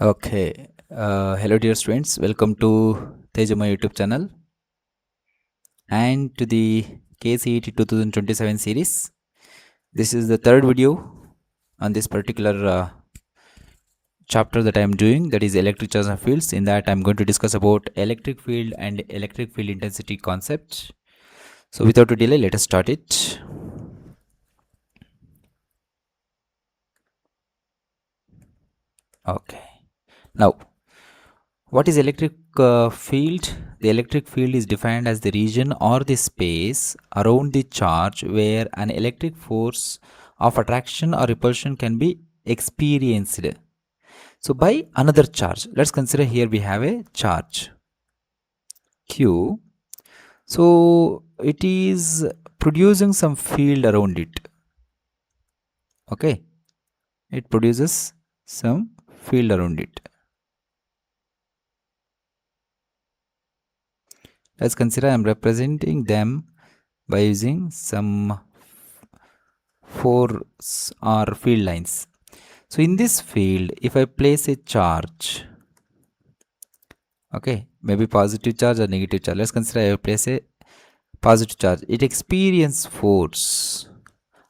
Okay. Hello, dear students. Welcome to TEJOMAYA YouTube channel and to the KCET 2027 series. This is the third video on this particular chapter that I am doing, that is electric charge and fields. In that, I am going to discuss about electric field and electric field intensity concept. So, without a delay, let us start it. Okay. Now, what is electric field? The electric field is defined as the region or the space around the charge where an electric force of attraction or repulsion can be experienced. So, by another charge, let's consider here we have a charge Q. So, it is producing some field around it. Okay, it produces some field around it. Let's consider I am representing them by using some force or field lines. So in this field, if I place a charge, okay, maybe positive charge or negative charge. Let's consider I place a positive charge. It experiences force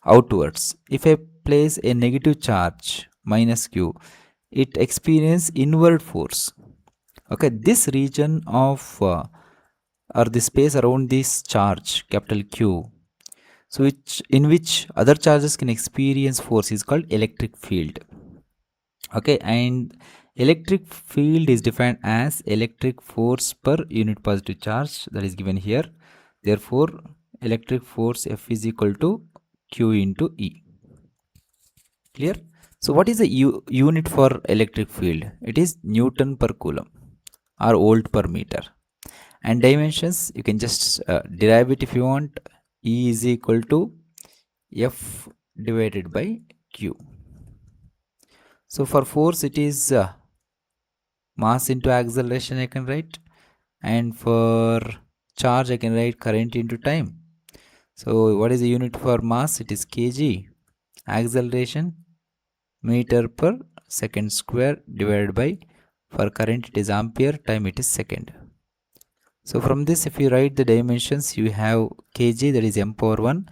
outwards. If I place a negative charge minus q, it experiences inward force. Okay, this region of or the space around this charge capital Q, so in which other charges can experience force, is called electric field. Okay, and electric field is defined as electric force per unit positive charge, that is given here. Therefore, electric force F is equal to Q into E. Clear? So what is the unit for electric field? It is Newton per coulomb or volt per meter. And dimensions, you can just derive it if you want. E is equal to F divided by Q. So for force, it is mass into acceleration I can write, and for charge I can write current into time. So what is the unit for mass? It is kg. Acceleration, meter per second square, divided by, for current it is ampere, time it is second. So from this, if you write the dimensions, you have kg, that is m power 1,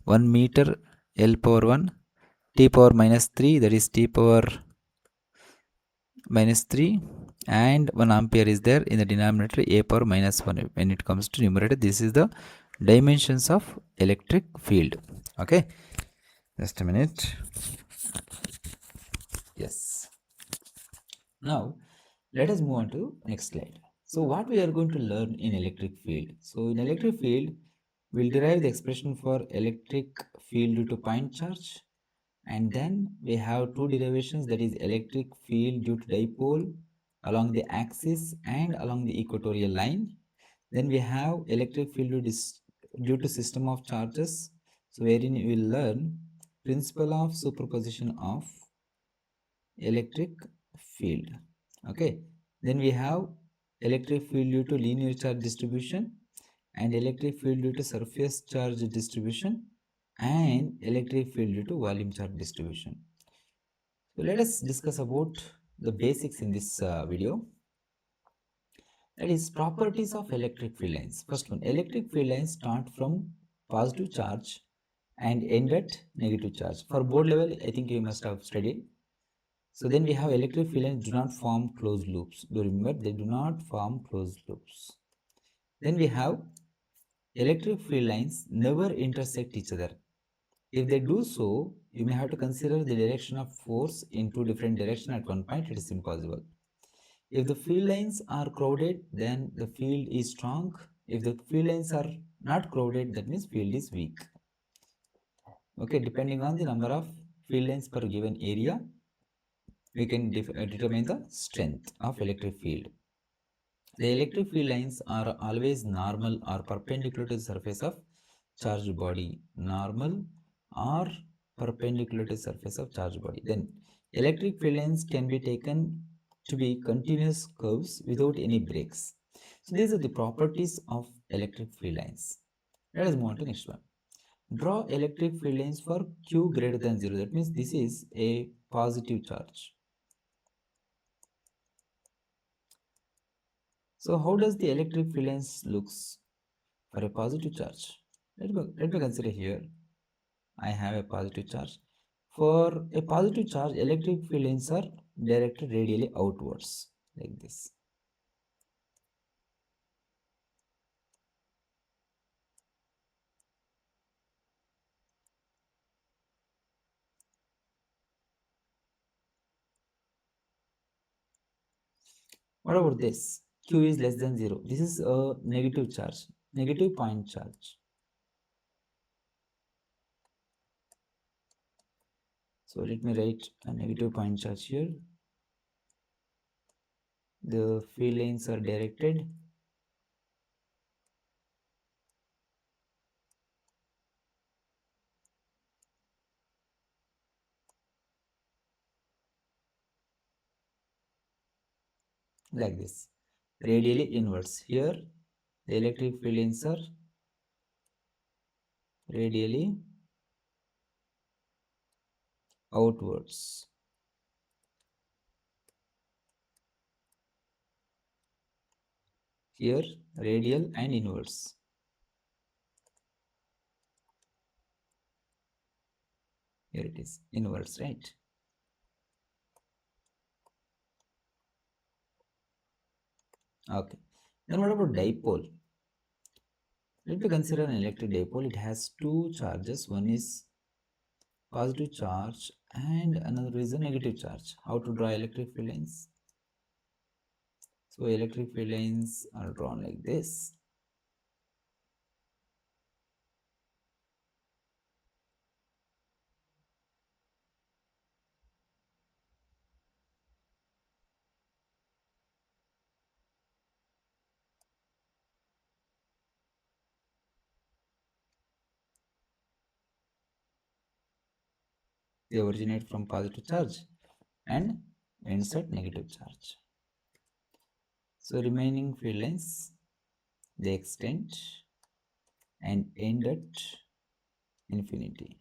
1 meter L power 1, t power minus 3, that is t power minus 3, and 1 ampere is there in the denominator, a power minus 1. When it comes to numerator, this is the dimensions of electric field. Okay, just a minute. Yes. Now let us move on to next slide. So what we are going to learn in electric field? So in electric field, we'll derive the expression for electric field due to point charge, and then we have two derivations, that is electric field due to dipole along the axis and along the equatorial line. Then we have electric field due to system of charges, so wherein we will learn principle of superposition of electric field. Okay, then we have electric field due to linear charge distribution, and electric field due to surface charge distribution, and electric field due to volume charge distribution. So let us discuss about the basics in this video. That is properties of electric field lines. First one, electric field lines start from positive charge and end at negative charge. For board level, I think you must have studied. So then we have electric field lines do not form closed loops. Do remember, they do not form closed loops. Then we have electric field lines never intersect each other. If they do so, you may have to consider the direction of force in two different directions at one point. It is impossible. If the field lines are crowded, then the field is strong. If the field lines are not crowded, that means field is weak. Okay, depending on the number of field lines per given area, we can determine the strength of electric field. The electric field lines are always normal or perpendicular to the surface of charged body. Normal or perpendicular to the surface of charged body. Then electric field lines can be taken to be continuous curves without any breaks. So these are the properties of electric field lines. Let us move on to next one. Draw electric field lines for Q greater than 0. That means this is a positive charge. So how does the electric valence looks for a positive charge? Let me consider here. I have a positive charge. For a positive charge, electric fields are directed radially outwards, like this. What about this? Q is less than 0. This is a negative charge, negative point charge. So let me write a negative point charge here. The field lines are directed like this, radially inwards. Here, the electric field lines are radially outwards. Here, radial and inwards. Here it is, inwards, right? Okay. Then what about dipole? Let me consider an electric dipole. It has two charges. One is positive charge and another is a negative charge. How to draw electric field lines? So electric field lines are drawn like this. They originate from positive charge and insert negative charge. So remaining field lines, they extend and end at infinity.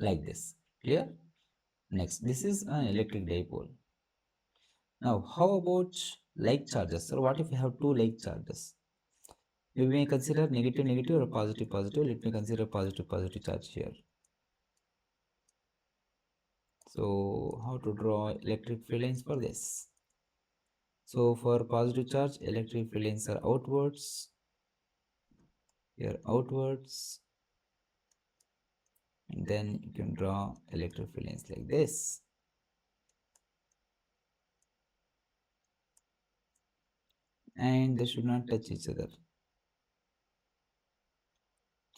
Like this. Clear? Next, this is an electric dipole. Now, how about like charges? So what if we have two like charges? We may consider negative negative or positive positive. Let me consider positive positive charge here. So how to draw electric field lines for this? So for positive charge, electric field lines are outwards. Here outwards. And then you can draw electric field lines like this. And they should not touch each other.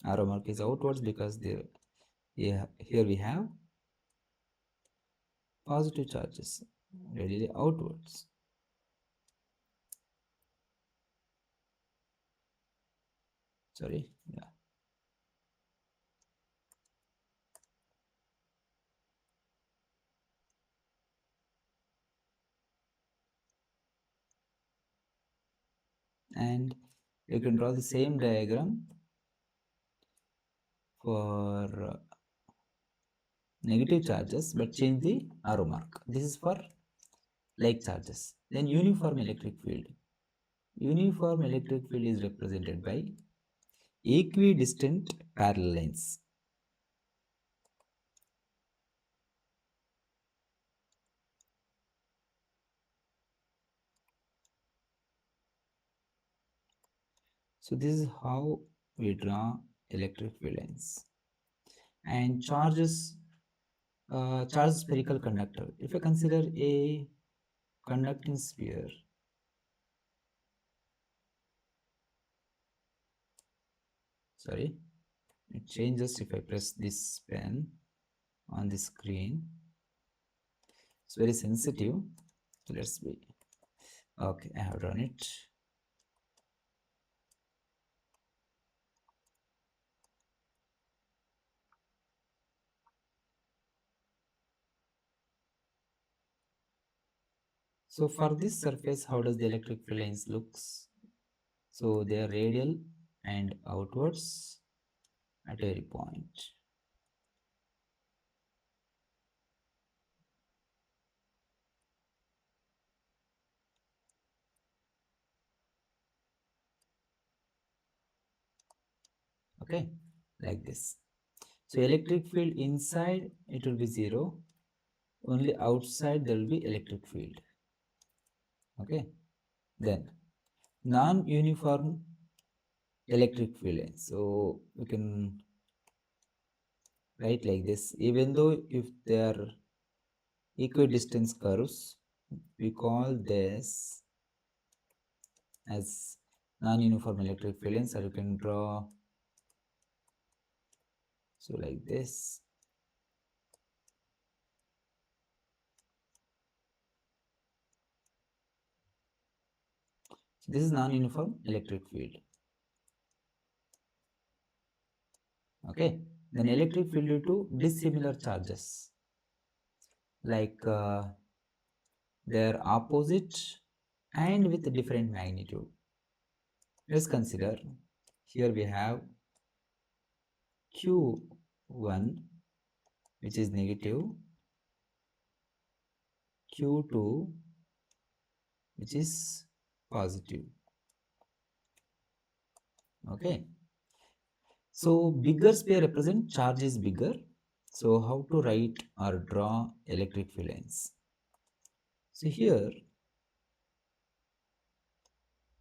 Arrow mark is outwards because they, yeah, here we have positive charges radially outwards. Sorry, yeah. And you can draw the same diagram for negative charges but change the arrow mark. This is for like charges. Then uniform electric field. Uniform electric field is represented by equidistant parallel lines. So this is how we draw electric field lines. And charge spherical conductor. If I consider a conducting sphere, sorry, it changes if I press this pen on the screen. It's very sensitive. Let's be okay. I have done it. So for this surface, how does the electric field lines looks? So they are radial and outwards at every point. Okay, like this. So electric field inside it will be zero, only outside there will be electric field. Okay, then non-uniform electric field lines. So we can write like this. Even though if they are equidistance curves, we call this as non-uniform electric field lines, or you can draw so like this. So this is non-uniform electric field. Okay, then electric field due to dissimilar charges, like they are opposite and with different magnitude. Let's consider here we have Q1 which is negative, Q2 which is positive. Okay, so bigger sphere represent charge is bigger. So how to write or draw electric field lines? So here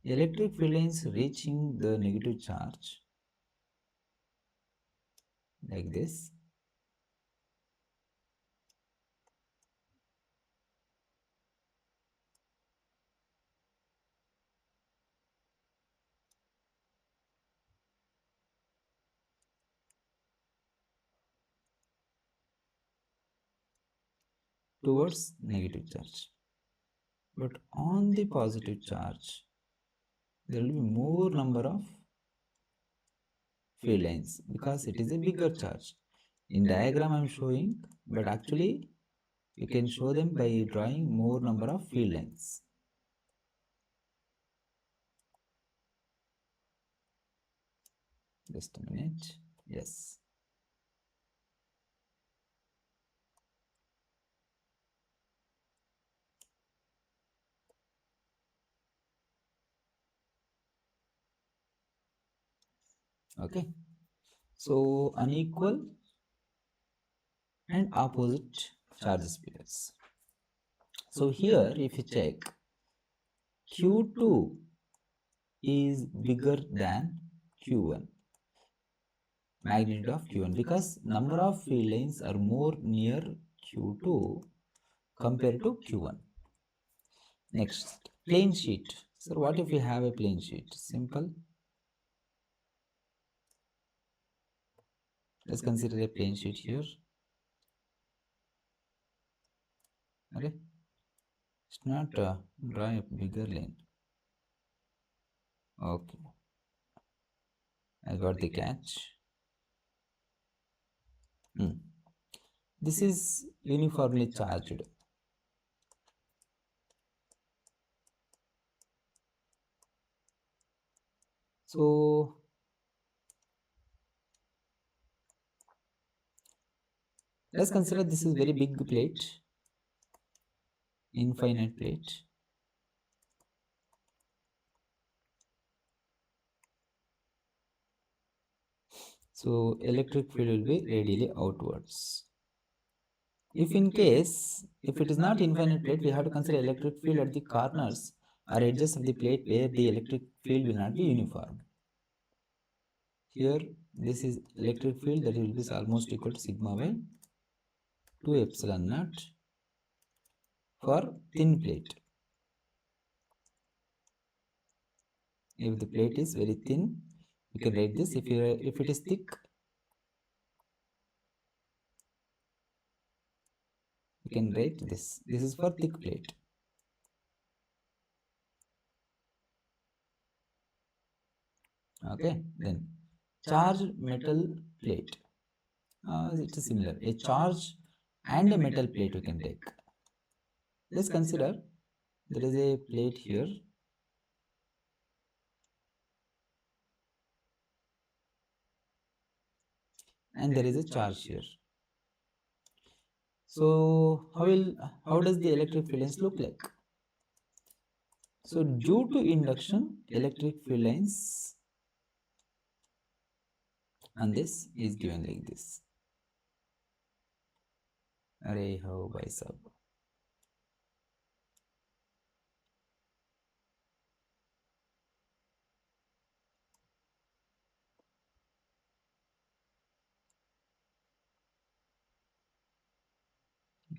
electric field lines reaching the negative charge like this. Towards negative charge. But on the positive charge, there will be more number of field lines because it is a bigger charge. In diagram I am showing, but actually you can show them by drawing more number of field lines. Just a minute. Yes. Okay. So unequal and opposite charge spheres. So here if you check, Q2 is bigger than Q1, magnitude of Q1, because number of field lines are more near Q2 compared to Q1. Next, plane sheet. So what if we have a plane sheet? Simple. Let's consider a plane sheet here. Okay. It's not draw a bigger line. Okay. I got the catch. This is uniformly charged. So let's consider this is very big plate, infinite plate. So electric field will be radially outwards. If in case, if it is not infinite plate, we have to consider electric field at the corners or edges of the plate where the electric field will not be uniform. Here, this is electric field that will be almost equal to sigma by 2 epsilon naught for thin plate. If the plate is very thin, we can write this. If it is thick, we can write this. This is for thick plate. Okay, then charged metal plate. It is similar. A charge and a metal plate we can take. Let's consider there is a plate here, and there is a charge here. So how does the electric field lines look like? So due to induction, electric field lines on this is given like this. Array how by sub.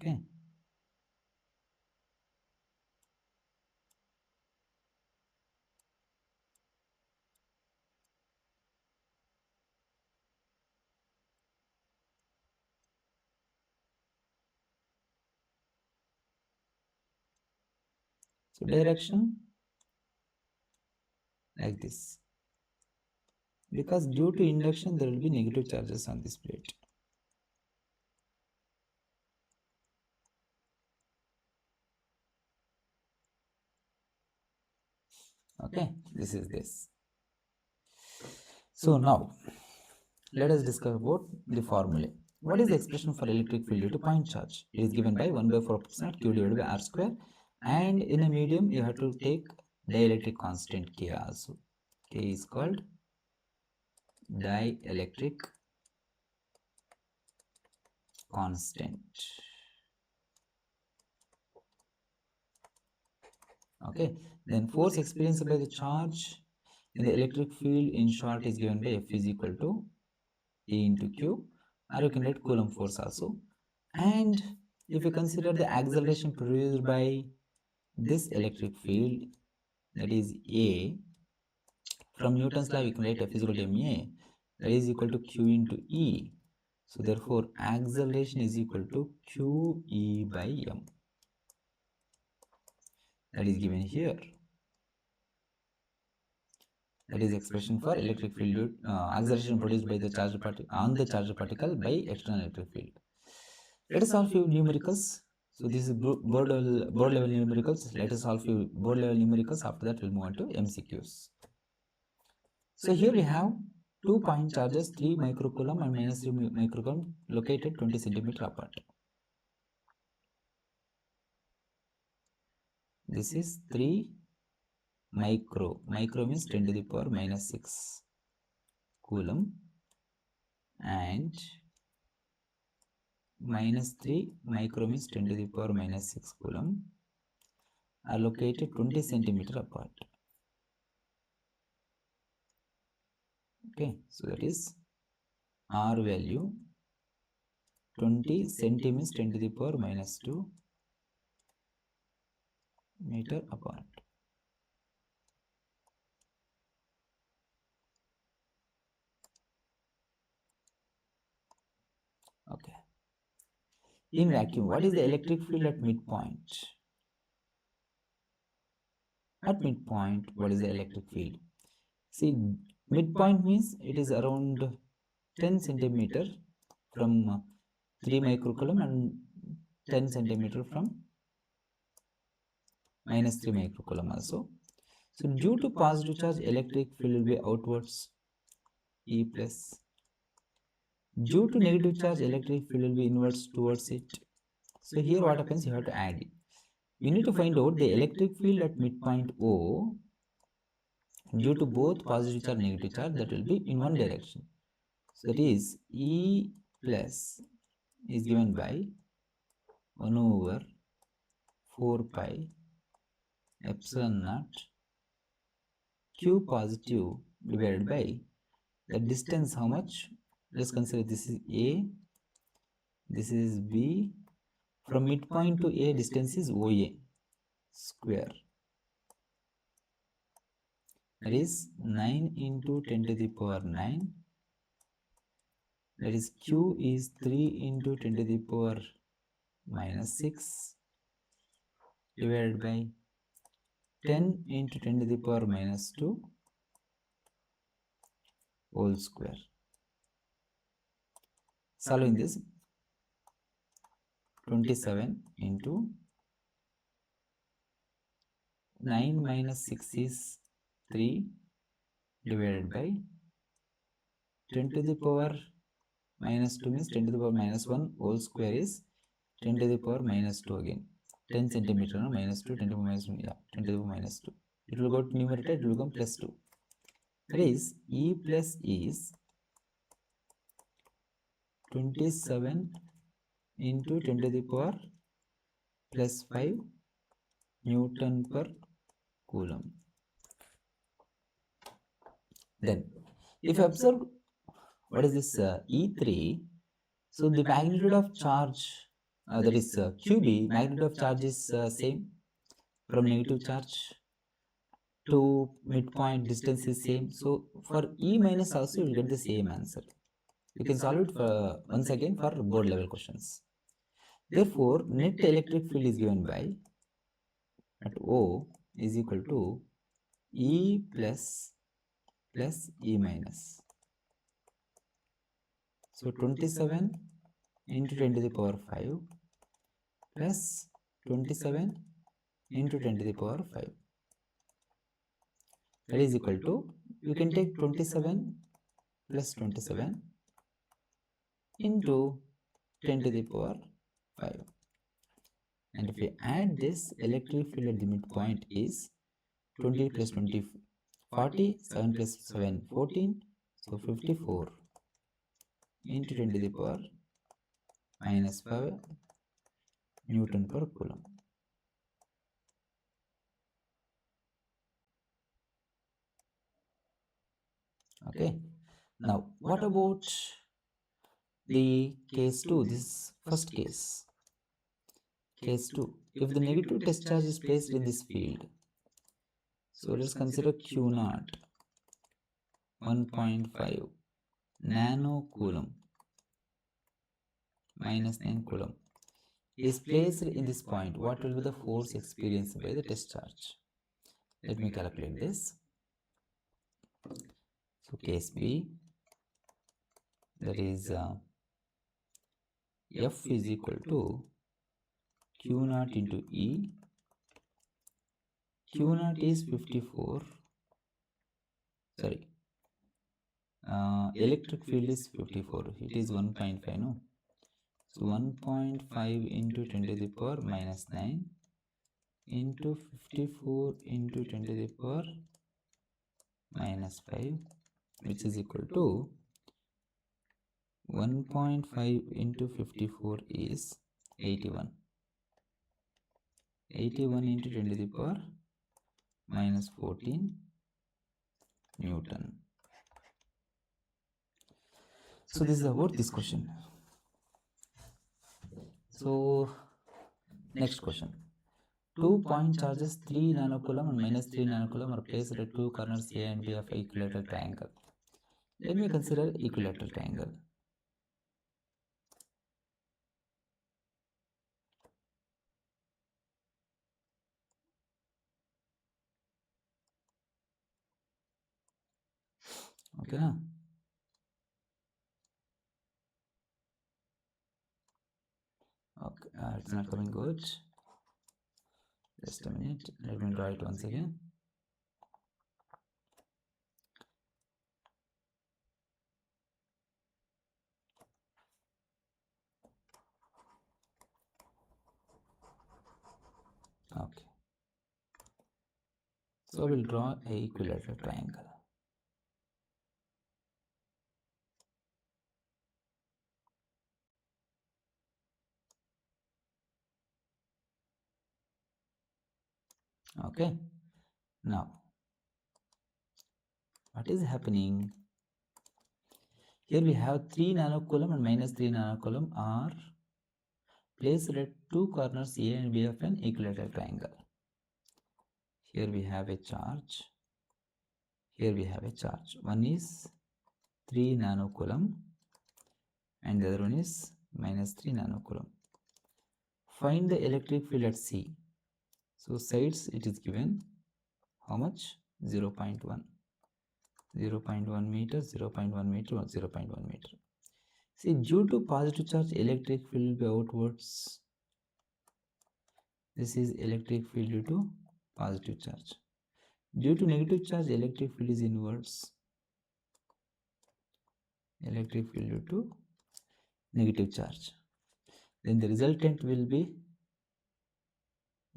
Okay. So direction like this. Because due to induction there will be negative charges on this plate. Okay, this is this. So now let us discuss about the formula. What is the expression for electric field due to point charge? It is given by 1 by 4 epsilon q divided by r square, and in a medium you have to take dielectric constant K also. K is called dielectric constant. Okay, then force experienced by the charge in the electric field in short is given by F is equal to E into Q, or you can write Coulomb force also. And if you consider the acceleration produced by this electric field, that is A, from Newton's law we can write F is equal to ma, that is equal to Q into E. So therefore acceleration is equal to QE by m. That is given here. That is expression for electric field acceleration produced by the charged particle on the charged particle by external electric field. Let us solve few numericals. So this is board level numericals. Let us solve few board level numericals. After that, we'll move on to MCQs. So here we have 2 point charges, 3 microcoulomb and minus 3 microcoulomb, located 20 centimeter apart. This is 3 micro. Micro means 10 to the power minus 6 coulomb, and minus 3 micro means 10 to the power minus 6 coulomb are located 20 centimeter apart. Okay, so that is R value 20 centimeters 10 to the power minus 2 meter apart. Okay. In vacuum, what is the electric field at midpoint? At midpoint, what is the electric field? See, midpoint means it is around 10 centimeter from 3 microcoulomb and 10 centimeter from minus 3 microcoulomb also. So due to positive charge, electric field will be outwards, E plus. Due to negative charge, electric field will be inwards towards it. So here what happens, you have to add it. We need to find out the electric field at midpoint O due to both positive charge and negative charge, that will be in one direction. So that is E plus is given by 1 over 4 pi epsilon naught Q positive divided by the distance. How much? Let's consider this is A, this is B. From midpoint to A distance is OA square. That is 9 into 10 to the power 9. That is Q is 3 into 10 to the power minus 6 divided by 10 into 10 to the power minus 2 whole square. Solving this, 27 into 9 minus 6 is 3 divided by 10 to the power minus 2 means 10 to the power minus 1 whole square is 10 to the power minus 2 again. 10 centimeter, no? Minus 2, 10 to the power minus 1, yeah, 10 to the power minus 2. It will go to numerator, it will become plus 2. That is, E plus is 27 into 10 to the power plus 5 Newton per coulomb. Then, if you observe, what is this E3? So the magnitude of charge, that is QB, magnitude of charge is same from negative charge to midpoint, distance is same. So for E minus also you will get the same answer. You can solve it for, once again for board level questions. Therefore, net electric field is given by at O is equal to E plus E minus. So 27 into 10 to the power 5 plus 27 into 10 to the power 5. That is equal to, you can take 27 plus 27 into 10 to the power 5. And if we add this, electric field at the midpoint is 20 plus 20, 40, 7 plus 7, 14, so 54 into 10 to the power minus 5 Newton per coulomb. Okay. Now, what about the case 2? This first case. Case 2. If the negative test charge is placed in this field, so let's consider Q naught 1.5 nano coulomb minus 9 coulomb is placed in this point. What will be the force experienced by the test charge? Let me calculate this. So case B, that is F is equal to Q naught into E. Q naught is 54. Sorry. Electric field is 54. It is 1.5, no? So 1.5 into 10 to the power minus 9 into 54 into 10 to the power minus 5, which is equal to 1.5 into 54 is 81. 81 into 10 to the power minus 14 Newton. So this is about this question. So next question. 2 point charges 3 nanocoulomb and minus 3 nanocoulomb are placed at two corners A and B of an equilateral triangle. Let me consider equilateral triangle. Okay. Okay, it's not coming good. Just a minute. Let me draw it once again. Okay. So we'll draw a equilateral triangle. Okay. Now, what is happening? Here we have 3 nanocoulomb and minus 3 nanocoulomb are placed at two corners A and B of an equilateral triangle. Here we have a charge. Here we have a charge. One is 3 nanocoulomb and the other one is minus 3 nanocoulomb. Find the electric field at C. So sides it is given how much? 0.1. 0.1 meter, 0.1 meter, or 0.1 meter. See, due to positive charge, electric field will be outwards. This is electric field due to positive charge. Due to negative charge, electric field is inverse. Electric field due to negative charge. Then the resultant will be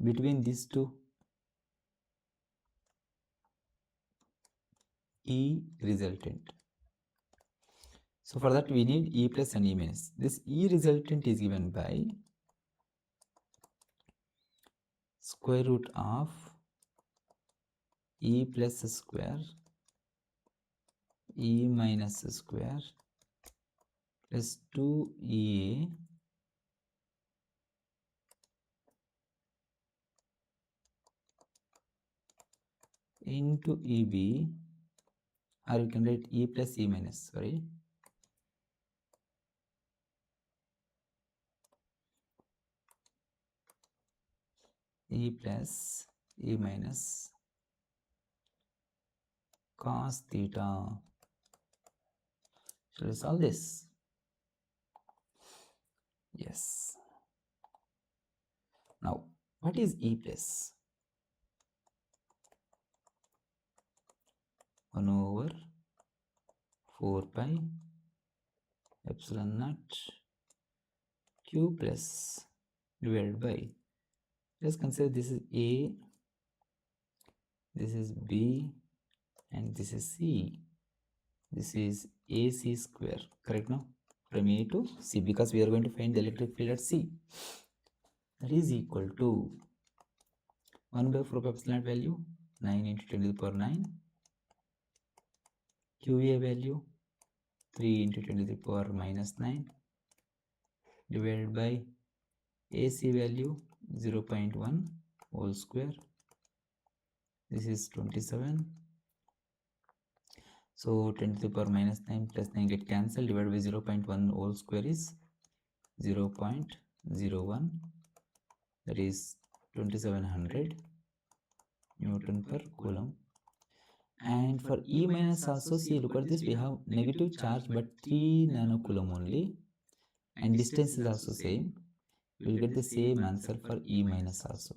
between these two, E resultant. So for that we need E plus and E minus. This E resultant is given by square root of E plus square E minus square plus 2EA into EB, or you can write E plus E minus, sorry. E plus E minus cos theta. Shall we solve this? Yes. Now, what is E plus? 1 over 4 pi epsilon naught Q plus divided by, let's consider this is A, this is B, and this is C. This is AC square, correct now? From A to C, because we are going to find the electric field at C. That is equal to 1 by 4 epsilon value 9 into 10 to the power 9, QA value 3 into 10 to the power minus 9 divided by AC value 0.1 whole square. This is 27. So 10 to the power minus 9 plus 9 get cancelled, divided by 0.1 whole square is 0.01, that is 2700 Newton per Coulomb. And for E minus also, see, look at this, we have negative charge but 3 nanocoulomb only, and distance is also same. We will get the same answer for E minus also.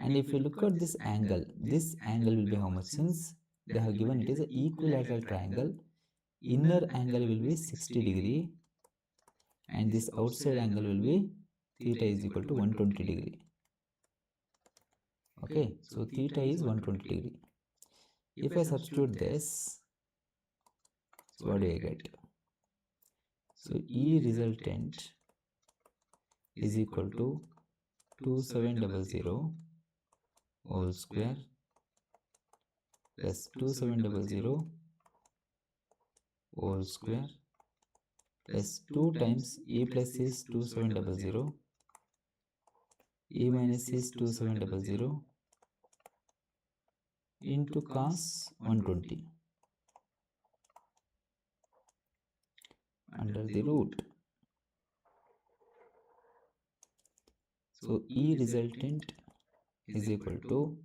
And if you look at this angle will be how much? Since they have given it is an equilateral triangle, inner angle will be 60 degree and this outside angle will be theta is equal to 120 degree. Okay, so theta is 120 degree. If I substitute this, so what do I get? So E resultant is equal to 2700 whole square plus 2700 whole square plus 2 times E plus is 2700, E minus is 2700 into cos 120 under the root. So E resultant is equal to,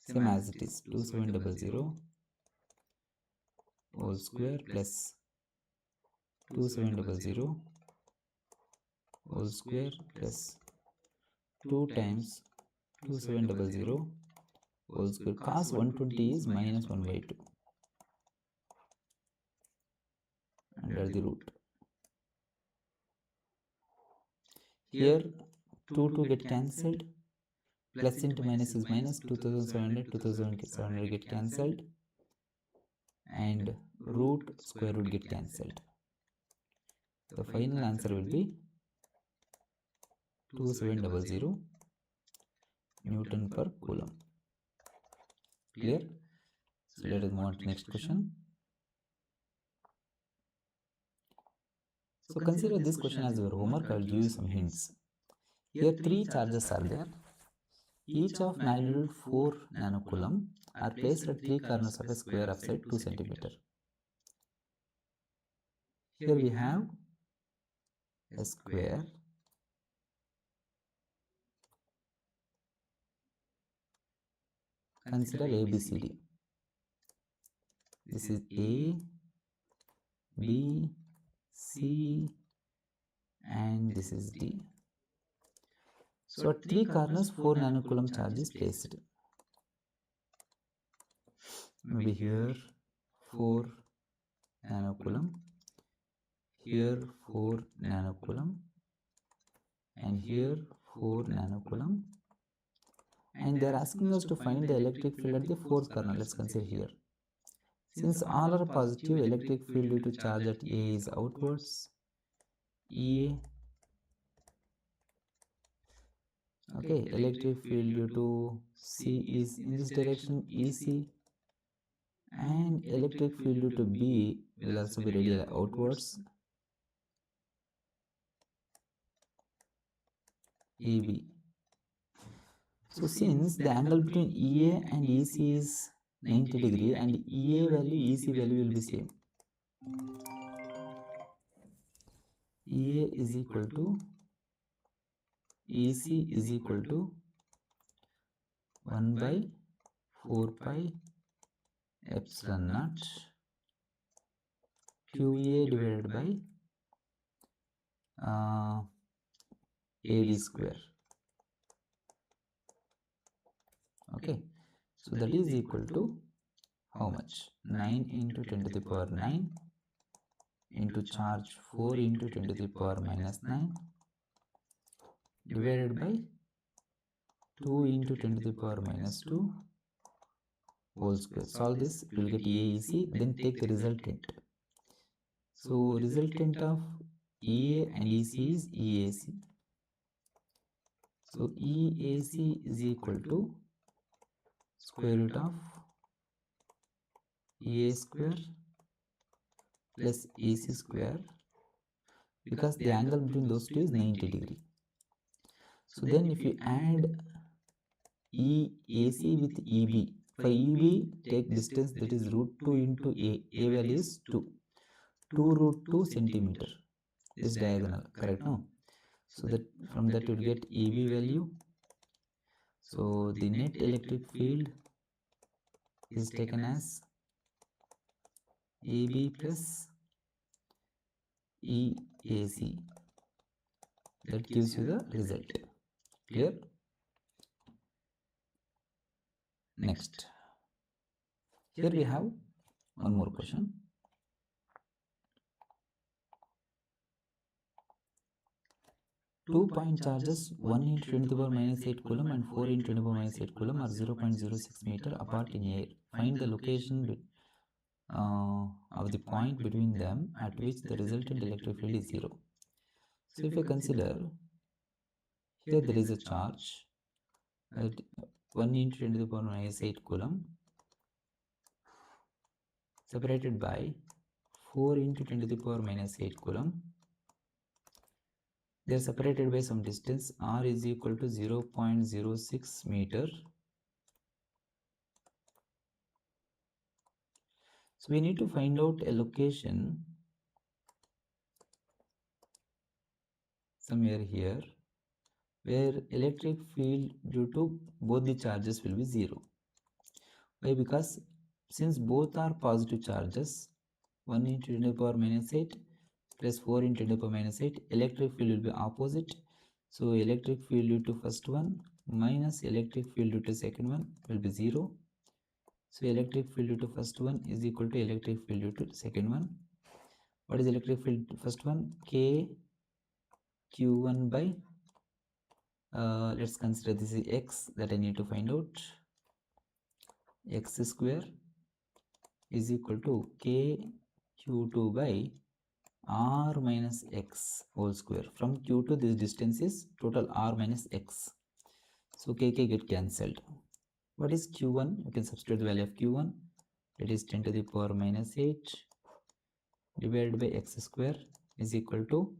same as it is, 2700 whole square plus 2700 whole square plus 2 times 2700 whole square. Cos 120 is minus 1 by 2 under the root. Here 2 get cancelled, plus into minus is minus, 2700 get cancelled, and root square root get cancelled. The final answer will be 2700 Newton per Coulomb. Clear? So let us move on to next question. So consider this question as your homework. I will give you some hints. Here 3 charges are there, each of magnitude 4 nanocoulomb are placed at 3 corners of a square of side 2 cm. Here we have a square Consider ABCD. This is A, B, C, and this is D. So at three corners 4 nanocoulomb charge is placed. Maybe here 4 nanocoulomb, here 4 nanocoulomb, and here 4 nanocoulomb, and they are asking us to find the electric field at the fourth corner. Let's consider here. Since all are positive, electric field due to charge at A is outwards, EA. Okay, electric field due to C is in this direction, EC, and electric field due to B will also be radial outwards, EB. So since the angle between EA and EC is 90 degree and EA value, EC value will be same. EA is equal to EC is equal to 1 by 4 pi epsilon naught QA divided by AD square. Okay, so that is equal to how much? 9 into 10 to the power 9 into charge 4 into 10 to the power minus 9 divided by 2 into 10 to the power minus 2 whole square. Solve this, you will get AEC, then take the resultant. So resultant of EA and EC is EAC. So EAC is equal to square root of EA square plus AC square, because the angle between those two is 90 degree. So then if you add EAC with EB, for EB take distance, that is root 2 into A value is 2 root 2 centimeter, this diagonal, correct? No? So that from that you will get EB value. So the net electric field is taken as AB plus EAC. That gives you the result. Clear? Next, here we have one more question. Two-point charges 1 into 10 to the power minus 8 coulomb and 4 into 10 to the power minus 8 coulomb are 0.06 meter apart in air. Find the location of the point between them at which the resultant electric field is 0. So if you consider, here there is a charge at 1 into 10 to the power minus 8 coulomb separated by 4 into 10 to the power minus 8 coulomb. They are separated by some distance, r is equal to 0.06 meter. So we need to find out a location somewhere here where electric field due to both the charges will be 0. Why? Because since both are positive charges, 1 into 10 to the power minus 8 plus 4 into 10 to the power minus 8, electric field will be opposite. So electric field due to first one minus electric field due to second one will be 0. So electric field due to first one is equal to electric field due to second one. What is electric field to first one? K Q1 by let's consider this is x that I need to find out. X square is equal to K Q2 by r minus x whole square. From Q2 this distance is total r minus x. So KK get cancelled. What is Q1? You can substitute the value of Q1. It is 10 to the power minus 8 divided by x square is equal to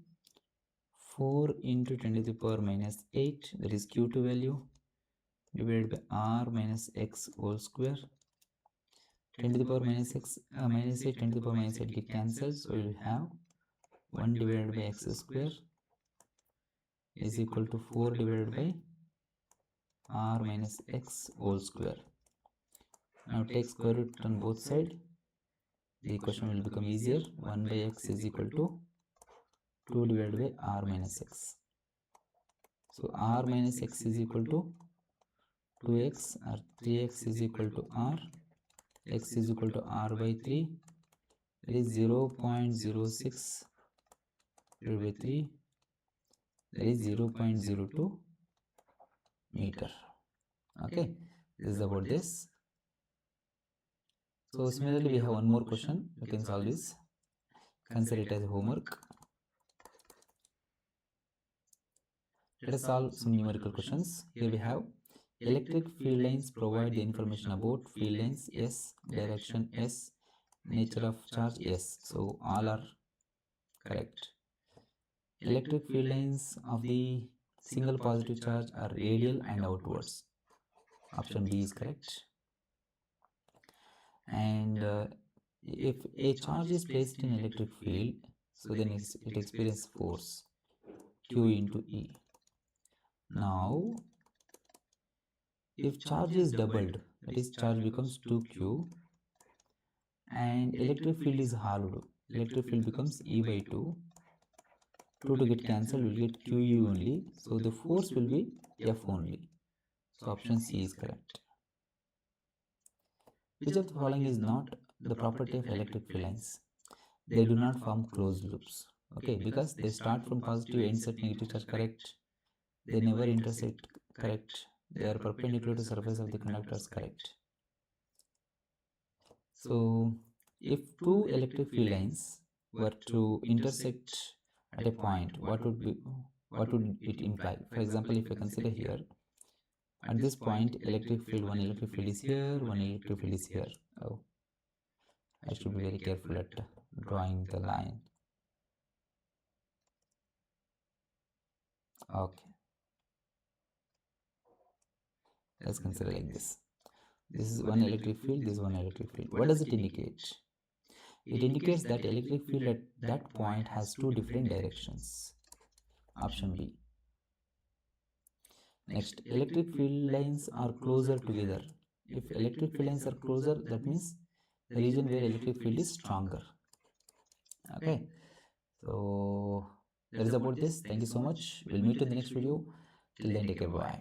4 into 10 to the power minus 8, that is Q2 value, divided by r minus x whole square. 10 to the power minus x minus 8, 10 to the power minus 8 get cancelled, so you will have 1 divided by x square is equal to 4 divided by r minus x whole square. Now take square root on both sides. The equation will become easier. 1 by x is equal to 2 divided by r minus x. So r minus x is equal to 2x, or 3x is equal to r, x is equal to r by 3, that is 0.06 divided by 3, that is 0.02 meter. Okay, this is about this. So similarly, we have one more question. You can solve this. Consider it as homework. Let us solve some numerical questions. Here we have electric field lines provide the information about field lines S, direction S, nature of charge S. So all are correct. Electric field lines of the single positive charge are radial and outwards. Option B is correct. And if a charge is placed in electric field, so then it experiences force Q into E. Now, if charge is doubled, that is charge becomes 2Q, and electric field is halved, electric field becomes E by 2. 2 to get cancelled, will get QE only, so the force will be F only. So option C is correct. Which of the following is not the property of electric field lines? They do not form closed loops. Okay, because they start from positive, ends at negative charge, correct. They never intersect, correct. They are perpendicular to surface of the conductors, correct. So if two electric field lines were to intersect at a point, what would it imply? For example, if I consider here, at this point electric field, one electric field is here, one electric field is here. Oh, I should be very careful at drawing the line. Okay, let's consider like this. This is one electric field, this is one electric field. What does it indicate? It indicates that electric field at that point has two different directions. Option B. Next, electric field lines are closer together. If electric field lines are closer, that means the region where electric field is stronger. Okay, so that is about this. Thank you so much. We'll meet in the next video. Till then, take care. Bye.